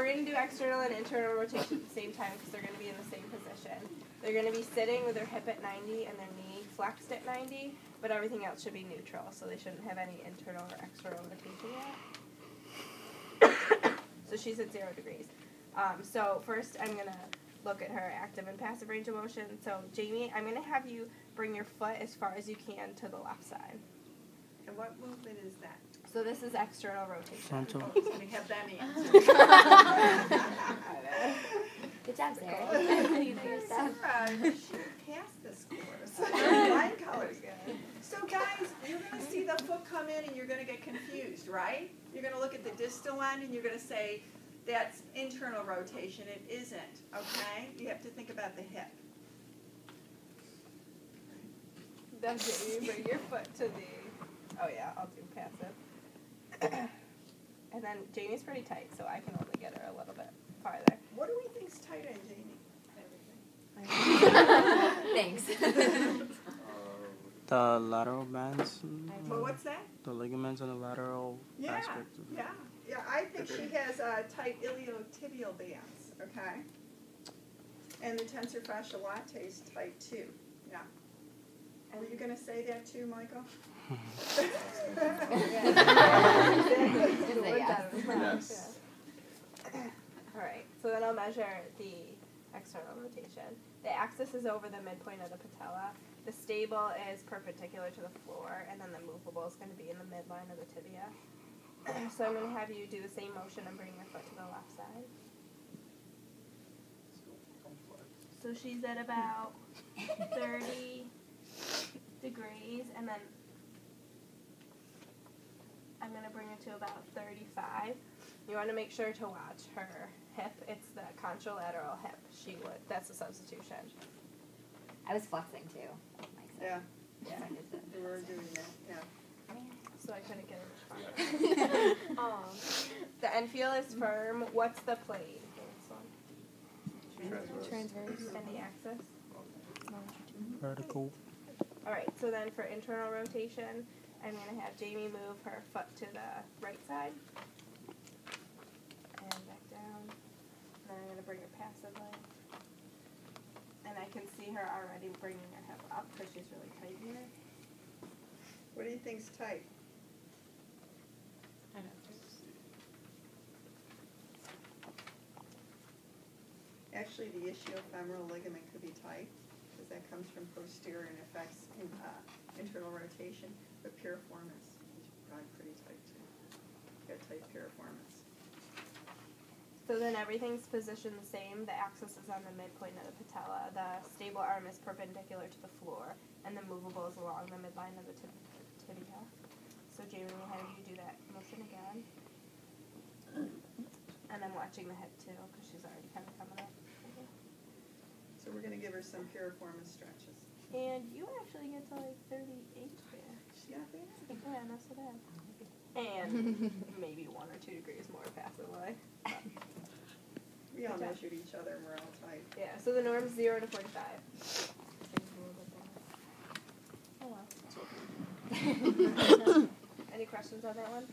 we're going to do external and internal rotation at the same time because they're going to be in the same position. They're going to be sitting with their hip at 90 and their knee flexed at 90, but everything else should be neutral, so they shouldn't have any internal or external rotation yet. So she's at 0 degrees. So first I'm going to look at her active and passive range of motion. So Jamie, I'm going to have you bring your foot as far as you can to the left side. And what movement is that? So this is external rotation. Frontal. Oh, so we have that answer. Good job, Sarah. Sarah, you should pass this course. Line colors. So guys, you're going to see the foot come in and you're going to get confused, right? You're going to look at the distal end and you're going to say, that's internal rotation. It isn't, okay? You have to think about the hip. That's it. You bring your foot to the... Oh, yeah, I'll do passive. And then Jamie's pretty tight, so I can only get her a little bit farther. What do we think's tighter in Jamie? Thanks. The lateral bands. Well, what's that? The ligaments on the lateral aspect. Yeah, I think she has tight iliotibial bands, okay? And the tensor fascia latae is tight too, yeah. Were you going to say that too, Michael? Yes. All right, so then I'll measure the external rotation. The axis is over the midpoint of the patella. The stable is perpendicular to the floor, and then the movable is going to be in the midline of the tibia. So I'm going to have you do the same motion and bring your foot to the left side. So she's at about 30 degrees, and then I'm going to bring her to about 35. You want to make sure to watch her hip. It's the contralateral hip. That's a substitution. I was flexing too. Mike said. Yeah, we were doing that, yeah. So I couldn't get it much farther. The end feel is firm. What's the plane? Transverse. And the axis? Vertical. Alright, so then for internal rotation, I'm going to have Jamie move her foot to the right side. And back down. And then I'm going to bring her passively. And I can see her already bringing her hip up because she's really tight here. What do you think's tight? I don't know. Actually, the ischiofemoral ligament could be tight because that comes from posterior and affects internal rotation, but piriformis is probably pretty tight too. Got tight piriformis. So then everything's positioned the same. The axis is on the midpoint of the patella. The stable arm is perpendicular to the floor, and the movable is along the midline of the tibia. So Jamie, we'll have you do that motion again. And I'm watching the hip too, because she's already kind of coming up. So we're going to give her some piriformis stretches. And you actually get to like 38 there. She's not bad. Yeah, not so bad. And maybe 1 or 2 degrees more passively. We all measured each other and we're all tight. Yeah, so the norm's 0 to 45. Oh well. Any questions on that one?